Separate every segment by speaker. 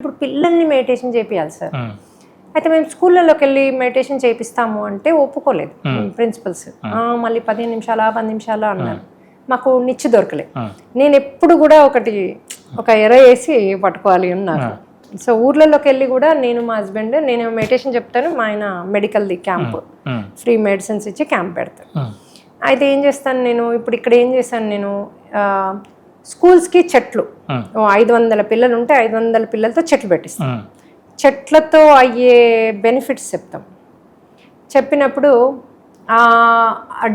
Speaker 1: ఇప్పుడు పిల్లల్ని meditation చేపియాలి sir. అయితే మేము స్కూళ్ళలోకి వెళ్ళి మెడిటేషన్ చేపిస్తాము అంటే ఒప్పుకోలేదు ప్రిన్సిపల్స్. మళ్ళీ 15 నిమిషాలు అన్నారు. మాకు నిచ్చి దొరకలేదు. నేను ఎప్పుడు కూడా ఒక ఎర వేసి పట్టుకోవాలి అన్నారు. సో ఊర్లలోకి వెళ్ళి కూడా నేను మా హస్బెండ్ నేను మెడిటేషన్ చెప్తాను, మా ఆయన మెడికల్ది క్యాంప్ ఫ్రీ మెడిసిన్స్ ఇచ్చి క్యాంప్ పెడతాను. అయితే ఏం చేస్తాను నేను ఇప్పుడు ఇక్కడ ఏం చేశాను నేను స్కూల్స్కి చెట్లు 500 పిల్లలు ఉంటే 500 పిల్లలతో చెట్లు పెట్టిస్తాం. చెట్లతో అయ్యే బెనిఫిట్స్ చెప్తాం. చెప్పినప్పుడు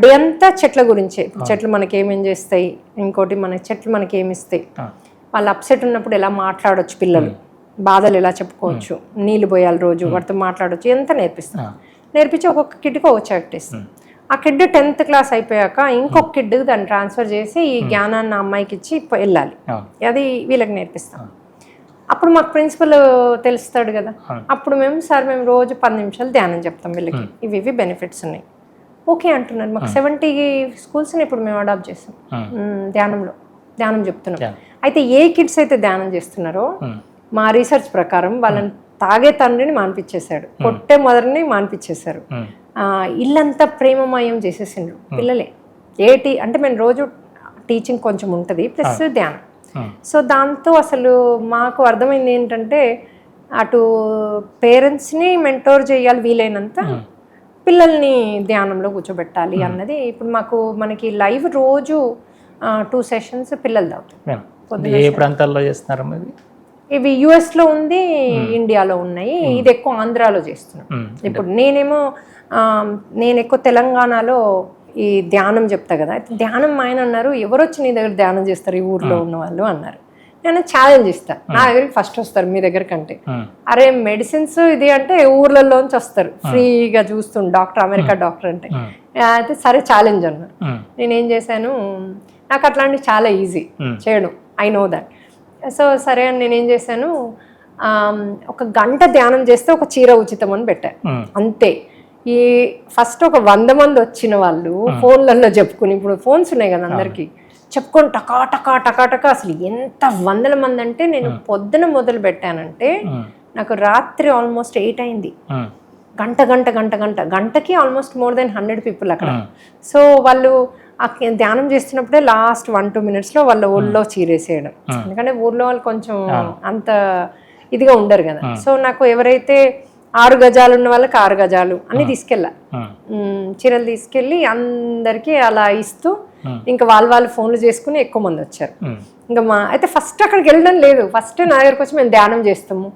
Speaker 1: డే అంతా చెట్ల గురించే. చెట్లు మనకి ఏమేం చేస్తాయి, ఇంకోటి మన చెట్లు మనకి ఏమి ఇస్తాయి, వాళ్ళు అప్సెట్ ఉన్నప్పుడు ఎలా మాట్లాడవచ్చు, పిల్లలు బాధలు ఎలా చెప్పుకోవచ్చు, నీళ్ళు పోయాలి రోజు వాటితో మాట్లాడవచ్చు, ఎంత నేర్పిస్తాం. నేర్పించి ఒక్కొక్క కిడ్కి ఒక చెట్టు ఇస్తాం. ఆ కిడ్ 10th క్లాస్ అయిపోయాక ఇంకొక కిడ్ దాన్ని ట్రాన్స్ఫర్ చేసి ఈ జ్ఞానాన్ని అమ్మాయికి ఇచ్చి వెళ్ళాలి. అది వీళ్ళకి నేర్పిస్తాం. అప్పుడు మాకు ప్రిన్సిపల్ తెలుస్తాడు కదా. అప్పుడు మేము రోజు 10 నిమిషాలు ధ్యానం చెప్తాం వీళ్ళకి, ఇవి బెనిఫిట్స్ ఉన్నాయి. ఓకే అంటున్నారు. మాకు 70 స్కూల్స్ని ఇప్పుడు మేము అడాప్ట్ చేస్తాం. ధ్యానం చెప్తున్నాం. అయితే ఏ కిడ్స్ అయితే ధ్యానం చేస్తున్నారో మా రీసెర్చ్ ప్రకారం వాళ్ళని తాగే తండ్రిని మాన్పించేశాడు, కొట్టే మదర్ని మాన్పించేశారు, ఇల్లంతా ప్రేమమయం చేసేసిండ్రు పిల్లలే. అంటే మేము రోజు టీచింగ్ కొంచెం ఉంటుంది ప్లస్ ధ్యానం. సో దాంతో అసలు మాకు అర్థమైంది ఏంటంటే అటు పేరెంట్స్ని మెంటోర్ చేయాలి, వీలైనంత పిల్లల్ని ధ్యానంలో కూర్చోబెట్టాలి అన్నది. ఇప్పుడు మనకి లైవ్ రోజు 2 సెషన్స్ పిల్లలు అవుతాయి.
Speaker 2: ఏ ప్రాంతాల్లో చేస్తున్నారు?
Speaker 1: ఇవి యుఎస్లో ఉంది, ఇండియాలో ఉన్నాయి. ఇది ఎక్కువ ఆంధ్రాలో చేస్తున్నాం. ఇప్పుడు నేను ఎక్కువ తెలంగాణలో ఈ ధ్యానం చెప్తా కదా. అయితే ధ్యానం ఆయన అన్నారు, ఎవరు వచ్చి నీ దగ్గర ధ్యానం చేస్తారు ఈ ఊర్లో ఉన్న వాళ్ళు అన్నారు. నేను ఛాలెంజ్ ఇస్తాను, నా దగ్గరికి ఫస్ట్ వస్తారు మీ దగ్గర కంటే. అరే మెడిసిన్స్ ఇది అంటే ఊర్లలోంచి వస్తారు ఫ్రీగా చూస్తుండు డాక్టర్, అమెరికా డాక్టర్ అంటే. అయితే సరే ఛాలెంజ్ అన్నారు. నేనేం చేశాను, నాకు అట్లాంటివి చాలా ఈజీ చేయడం, ఐ నో దట్. సో సరే అని నేనేం చేశాను, 1 గంట ధ్యానం చేస్తే ఒక చీర ఉచితం అని పెట్టాను అంతే. ఈ ఫస్ట్ 100 మంది వచ్చిన వాళ్ళు ఫోన్లలో చెప్పుకుని, ఇప్పుడు ఫోన్స్ ఉన్నాయి కదా అందరికి, చెప్పుకొని టకా అసలు ఎంత 100 మంది అంటే నేను పొద్దున మొదలు పెట్టానంటే నాకు రాత్రి ఆల్మోస్ట్ 8 అయింది. గంటకి ఆల్మోస్ట్ మోర్ దెన్ 100 పీపుల్ అక్కడ. సో వాళ్ళు ధ్యానం చేస్తున్నప్పుడే లాస్ట్ 1-2 మినిట్స్లో వాళ్ళ ఊళ్ళో చీరేసేయడం. ఎందుకంటే ఊర్లో వాళ్ళు కొంచెం అంత ఇదిగా ఉండరు కదా. సో నాకు ఎవరైతే 6 గజాలు ఉన్న వాళ్ళకి 6 గజాలు అన్ని తీసుకెళ్ళా, చీరలు తీసుకెళ్ళి అందరికీ అలా ఇస్తూ, ఇంకా వాళ్ళు ఫోన్లు చేసుకుని ఎక్కువ మంది వచ్చారు. ఇంకా అయితే ఫస్ట్ అక్కడికి వెళ్ళడం లేదు, ఫస్ట్ నా దగ్గరకు వచ్చి మేము ధ్యానం చేస్తాము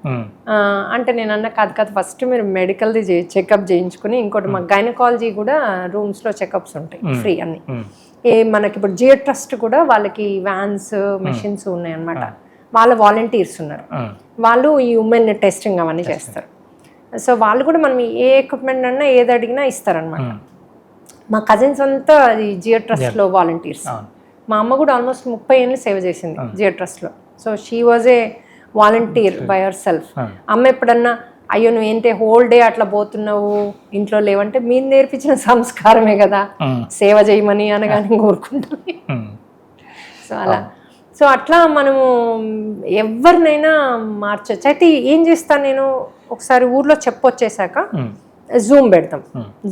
Speaker 1: అంటే నేను అన్న కాదు ఫస్ట్ మీరు మెడికల్ది చెకప్ చేయించుకుని, ఇంకోటి మా గైనకాలజీ కూడా రూమ్స్లో చెకప్స్ ఉంటాయి ఫ్రీ అన్ని. మనకి ఇప్పుడు జియో ట్రస్ట్ కూడా వాళ్ళకి వ్యాన్స్ మెషిన్స్ ఉన్నాయి అన్నమాట. వాళ్ళ వాలంటీర్స్ ఉన్నారు, వాళ్ళు ఈ ఉమెన్ టెస్టింగ్ అవన్నీ చేస్తారు. సో వాళ్ళు కూడా మనం ఏ ఎక్విప్మెంట్ అన్నా ఏది అడిగినా ఇస్తారనమాట. మా కజిన్స్ అంతా అది జియో ట్రస్ట్లో వాలంటీర్స్. మా అమ్మ కూడా ఆల్మోస్ట్ 30 ఏళ్ళు సేవ చేసింది జియో ట్రస్ట్లో. So she was a volunteer by herself. అమ్మ ఎప్పుడన్నా అయ్యో నువ్వు ఏంటి హోల్ డే అట్లా పోతున్నావు ఇంట్లో లేవంటే, మీరు నేర్పించిన సంస్కారమే కదా సేవ చేయమని అనగానే కోరుకుంటుంది. సో అట్లా మనము ఎవరినైనా మార్చచ్చు. అయితే ఏం చేస్తాను నేను, ఒకసారి ఊర్లో చెప్పొచ్చేసాక జూమ్ పెడతాం.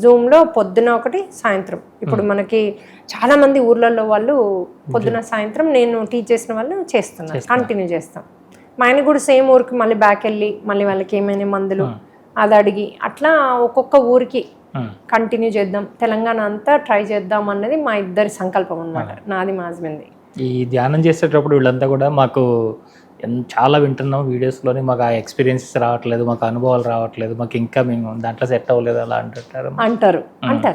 Speaker 1: జూమ్లో పొద్దున ఒకటి, సాయంత్రం. ఇప్పుడు మనకి చాలా మంది ఊర్లలో వాళ్ళు పొద్దున సాయంత్రం నేను టీచ్ చేసిన వాళ్ళు చేస్తున్నారు, కంటిన్యూ చేస్తాం. మా ఆయన కూడా సేమ్ ఊరికి మళ్ళీ బ్యాక్ వెళ్ళి మళ్ళీ వాళ్ళకి ఏమైనా మందులు అది అడిగి అట్లా ఒక్కొక్క ఊరికి కంటిన్యూ చేద్దాం, తెలంగాణ అంతా ట్రై చేద్దాం అన్నది మా ఇద్దరి సంకల్పం అనమాట, నాది మా హస్బెండ్ది.
Speaker 2: ఈ ధ్యానం చేసేటప్పుడు వీళ్ళంతా కూడా మాకు చాలా వింటున్నాం వీడియోస్లోని, మాకు ఆ ఎక్స్పీరియన్సెస్ రావట్లేదు, మాకు అనుభవాలు రావట్లేదు, మాకు ఇంకా మేము దాంట్లో సెట్ అవ్వలేదు అలా అంటారు.
Speaker 1: అంటే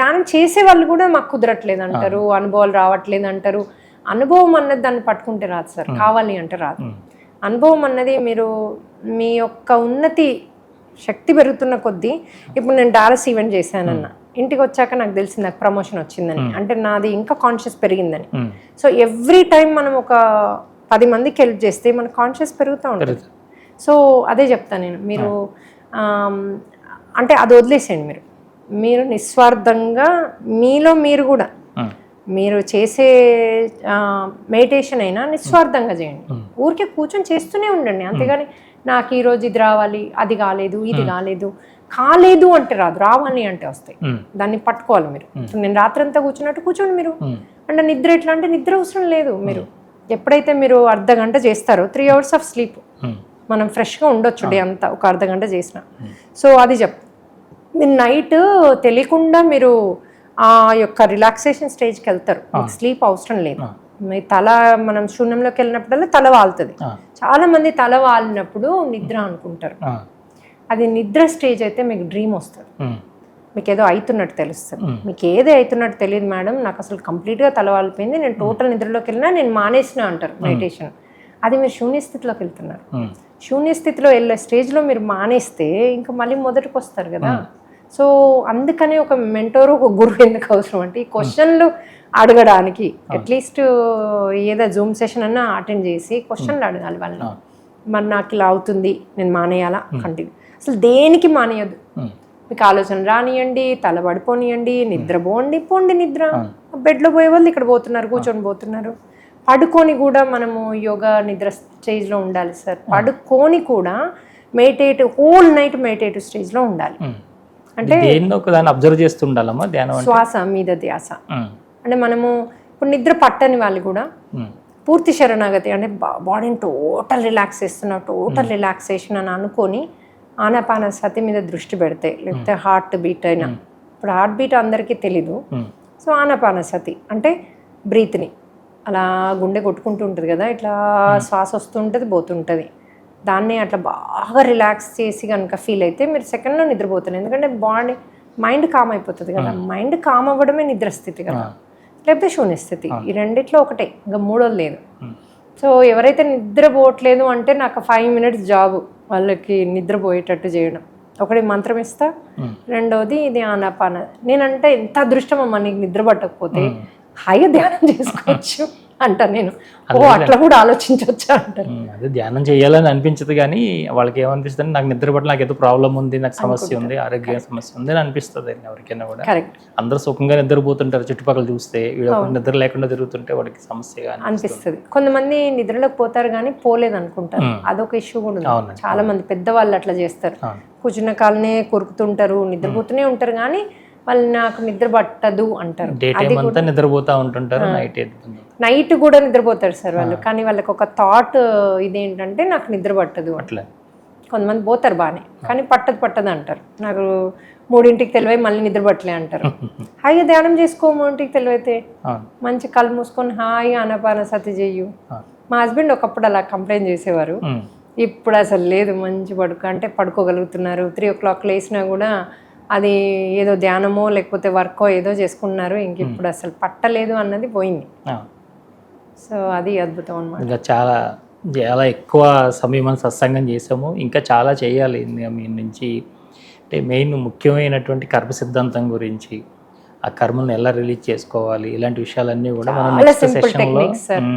Speaker 1: ధ్యానం చేసే వాళ్ళు కూడా మాకు కుదరట్లేదు అంటారు, అనుభవాలు రావట్లేదు అంటారు. అనుభవం అన్నది దాన్ని పట్టుకుంటే రాదు సార్, కావాలి అంటే రాదు. అనుభవం అన్నది మీరు మీ యొక్క ఉన్నతి శక్తి పెరుగుతున్న కొద్దీ, ఇప్పుడు నేను డాలస్ ఈవెంట్ చేశానన్న, ఇంటికి వచ్చాక నాకు తెలిసింది నాకు ప్రమోషన్ వచ్చిందని, అంటే నాది ఇంకా కాన్షియస్ పెరిగిందని. సో ఎవ్రీ టైం మనం ఒక 10 మందికి హెల్ప్ చేస్తే మన కాన్షియస్ పెరుగుతూ ఉంటుంది. సో అదే చెప్తాను నేను, మీరు అంటే అది వదిలేసేయండి. మీరు నిస్వార్థంగా మీలో మీరు కూడా మీరు చేసే మెడిటేషన్ అయినా నిస్వార్థంగా చేయండి. ఊరికే కూర్చొని చేస్తూనే ఉండండి, అంతేగాని నాకు ఈరోజు ఇది రావాలి, అది కాలేదు, ఇది కాలేదు అంటే రాదు, రావాలి అంటే వస్తాయి. దాన్ని పట్టుకోవాలి మీరు. నేను రాత్రి అంతా కూర్చున్నట్టు కూర్చోండి మీరు. అంటే నిద్ర ఎట్లా అంటే నిద్ర అవసరం లేదు. మీరు ఎప్పుడైతే మీరు అర్ధగంట చేస్తారో 3 hours ఆఫ్ స్లీప్, మనం ఫ్రెష్గా ఉండొచ్చు డే అంతా ఒక అర్ధగంట చేసిన. సో అది మీరు నైట్ తెలియకుండా మీరు ఆ యొక్క రిలాక్సేషన్ స్టేజ్కి వెళ్తారు. స్లీప్ అవసరం లేదు. మీ తల మనం శూన్యంలోకి వెళ్ళినప్పుడల్లా తల వాలుతుంది. చాలా మంది తల వాలినప్పుడు నిద్ర అనుకుంటారు. అది నిద్ర స్టేజ్ అయితే మీకు డ్రీమ్ వస్తుంది, మీకు ఏదో అవుతున్నట్టు తెలుస్తుంది. మీకు ఏదో అవుతున్నట్టు తెలియదు మేడం, నాకు అసలు కంప్లీట్గా తల వాలిపోయింది, నేను టోటల్ నిద్రలోకి వెళ్ళినా, నేను మానేసిన అంటారు మెడిటేషన్. అది మీరు శూన్యస్థితిలోకి వెళ్తున్నారు. శూన్యస్థితిలో వెళ్ళే స్టేజ్లో మీరు మానేస్తే ఇంకా మళ్ళీ మొదటికి వస్తారు కదా. సో అందుకనే ఒక మెంటోరు, ఒక గురువు ఎందుకు అవసరం అంటే, ఈ క్వశ్చన్లు అడగడానికి అట్లీస్ట్ ఏదో జూమ్ సెషన్ అన్నా అటెండ్ చేసి క్వశ్చన్లు అడగాలి వాళ్ళని. మరి నాకు ఇలా అవుతుంది, నేను మానేయాలా? కంటిన్యూ అసలు దేనికి మానేయద్దు. మీకు ఆలోచన రానియండి, తల పడిపోనియండి, పోండి నిద్ర. బెడ్లో పోయే వాళ్ళు ఇక్కడ పోతున్నారు, కూర్చొని పోతున్నారు. పడుకొని కూడా మనము యోగా నిద్ర స్టేజ్లో ఉండాలి సార్. పడుకొని కూడా హోల్ నైట్ మెడిటేటివ్ స్టేజ్లో ఉండాలి. అంటే
Speaker 2: అబ్జర్వ్ చేస్తుండాలమ్మా ధ్యానం,
Speaker 1: శ్వాస మీద ధ్యాస. అంటే మనము ఇప్పుడు నిద్ర పట్టని వాళ్ళు కూడా పూర్తి శరణాగతి, అంటే బాడీని టోటల్ రిలాక్స్ చేస్తున్నా, టోటల్ రిలాక్సేషన్ అని అనుకొని ఆనాపానసతి మీద దృష్టి పెడితే, లేకపోతే హార్ట్ బీట్ అయినా, ఇప్పుడు హార్ట్ బీట్ అందరికీ తెలీదు. సో ఆనాపానసతి అంటే బ్రీత్ని అలా గుండె కొట్టుకుంటూ ఉంటుంది కదా, ఇట్లా శ్వాస వస్తుంటుంది పోతుంటుంది. దాన్ని అట్లా బాగా రిలాక్స్ చేసి కనుక ఫీల్ అయితే మీరు సెకండ్లో నిద్రపోతుంది. ఎందుకంటే మైండ్ కామ్ అయిపోతుంది కదా. మైండ్ కామ్ అవ్వడమే నిద్రస్థితి కదా, లేకపోతే శూన్యస్థితి. ఈ రెండిట్లో ఒకటే, ఇంకా మూడోది లేదు. సో ఎవరైతే నిద్రపోవట్లేదు అంటే నాకు 5 minutes జాబ్ వాళ్ళకి నిద్రపోయేటట్టు చేయడం. ఒకటి మంత్రం ఇస్తా, రెండోది ఇది ఆనాపాన. నేనంటే ఎంత అదృష్టం అమ్మా నీకు నిద్ర పట్టకపోతే, హాయిగా ధ్యానం చేసుకోవచ్చు అంట నేను. అట్లా కూడా ఆలోచించవచ్చా అంటారు.
Speaker 2: అదే ధ్యానం చేయాలని అనిపించదు, కానీ వాళ్ళకి ఏమనిపిస్తుంది, నాకు నిద్ర పట్ల నాకు ఏదో ప్రాబ్లం ఉంది, నాకు సమస్య ఉంది, ఆరోగ్య సమస్య ఉంది అని అనిపిస్తుంది ఎవరికైనా కూడా. అందరూ సుఖంగా నిద్రపోతుంటారు, చుట్టుపక్కల చూస్తే నిద్ర లేకుండా తిరుగుతుంటే వాడికి సమస్యగా
Speaker 1: అనిపిస్తుంది. కొంతమంది నిద్రలోకి పోతారు కానీ పోలేదు అనుకుంటారు, అదొక ఇష్యూ కూడా ఉంది. చాలా మంది పెద్దవాళ్ళు అట్లా చేస్తారు, కూర్చున్న కాలనే కొరుకుతుంటారు, నిద్రపోతూనే ఉంటారు, కానీ వాళ్ళు నాకు నిద్ర పట్టదు అంటారు.
Speaker 2: నిద్రపోతా ఉంటుంటారు,
Speaker 1: నైట్ కూడా నిద్రపోతారు సార్ వాళ్ళు, కానీ వాళ్ళకి ఒక థాట్ ఇదేంటంటే నాకు నిద్ర పట్టదు అట్లా. కొంతమంది పోతారు బాగానే, కానీ పట్టదు అంటారు. నాకు 3ంటికి తెలివై మళ్ళీ నిద్ర పట్టలే అంటారు. హాయిగా ధ్యానం చేసుకో, 3ంటికి తెలివైతే మంచి కళ్ళు మూసుకొని హాయిగా ఆనాపానసతి చెయ్యు. మా హస్బెండ్ ఒకప్పుడు అలా కంప్లైంట్ చేసేవారు, ఇప్పుడు అసలు లేదు, మంచి అంటే పడుకోగలుగుతున్నారు. 3 o'clock లేసినా కూడా అది ఏదో ధ్యానమో లేకపోతే వర్కో ఏదో చేసుకున్నారు, ఇంక ఇప్పుడు అసలు పట్టలేదు అన్నది పోయింది. సో అది అద్భుతం అన్నమాట.
Speaker 2: ఇంకా చాలా ఎక్కువ సమయం మనం సత్సంగం చేసాము, ఇంకా చాలా చేయాలి మీ నుంచి. అంటే మెయిన్ ముఖ్యమైనటువంటి కర్మ సిద్ధాంతం గురించి, ఆ కర్మను ఎలా రిలీజ్ చేసుకోవాలి, ఇలాంటి విషయాలన్నీ కూడా మనం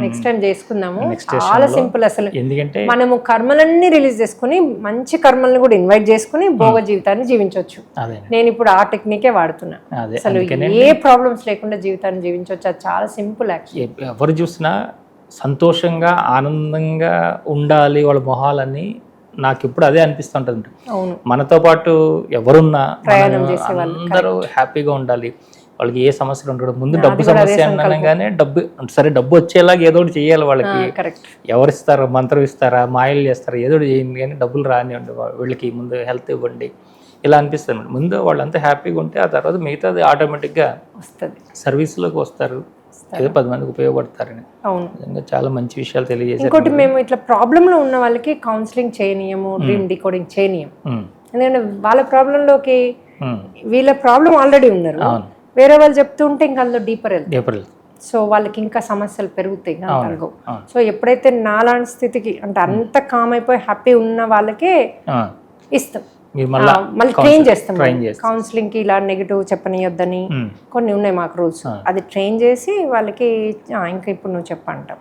Speaker 2: నెక్స్ట్
Speaker 1: టైం చేసుకుందాము. చాలా సింపుల్ అసలు. ఎందుకంటే మనము కర్మలన్నీ రిలీజ్ చేసుకుని మంచి కర్మలను కూడా ఇన్వైట్ చేసుకుని భోగ జీవితాన్ని జీవించవచ్చు. నేను ఇప్పుడు ఆ టెక్నికే వాడుతున్నా. అసలు ఏ ప్రాబ్లమ్స్ లేకుండా జీవితాన్ని జీవించవచ్చు. అది చాలా సింపుల్. యాక్చువల్లీ
Speaker 2: ఎవరు చూసినా సంతోషంగా ఆనందంగా ఉండాలి వాళ్ళ మొహాలని నాకు ఇప్పుడు అదే అనిపిస్తుంటుంది. మనతో పాటు ఎవరున్నా అందరూ హ్యాపీగా ఉండాలి, వాళ్ళకి ఏ సమస్యలు ఉండడం. ముందు డబ్బు సమస్య అనగానే డబ్బు వచ్చేలాగా ఏదో ఒకటి చేయాలి వాళ్ళకి. ఎవరు ఇస్తారా, మంత్రం ఇస్తారా, మాయలు చేస్తారా, ఏదో ఒకటి చేయండి, కానీ డబ్బులు రానివ్వండి వీళ్ళకి, ముందు హెల్త్ ఇవ్వండి, ఇలా అనిపిస్తుంది. ముందు వాళ్ళంతా హ్యాపీగా ఉంటే ఆ తర్వాత మిగతాది ఆటోమేటిక్గా వస్తుంది, సర్వీస్లోకి వస్తారు, ఏదో 10 మందికి ఉపయోగపడతారని. అవును, చాలా మంచి విషయాలు తెలియజేశారు.
Speaker 1: ఇంకోటి, మేము ఇట్లా ప్రాబ్లంలో ఉన్న వాళ్ళకి కౌన్సిలింగ్ చేయనీయము, డ్రీమ్ డీకోడింగ్ చేయనీయం. ఎందుకంటే వాళ్ళ ప్రాబ్లంలోకి వీళ్ళ ప్రాబ్లం ఆల్రెడీ ఉన్నారు, వేరే వాళ్ళు చెప్తూ ఉంటే ఇంకా అందులో డీపర్ వెళ్తారు. సో వాళ్ళకి ఇంకా సమస్యలు పెరుగుతాయి గంటలుగా.
Speaker 2: అవును.
Speaker 1: సో ఎప్పుడైతే నాలాంటి స్థితికి అంటే అంత కామ్ అయిపోయి హ్యాపీ ఉన్న వాళ్ళకే ఇస్తాం,
Speaker 2: మీరు
Speaker 1: మళ్ళీ ట్రైన్ చేస్తాం. కౌన్సిలింగ్కి ఇలా నెగిటివ్ చెప్పనియొద్దని కొన్ని ఉన్నాయి మాకు రూల్స్, అది ట్రైన్ చేసి వాళ్ళకి ఇంకా ఇప్పుడు నువ్వు చెప్పంటాం.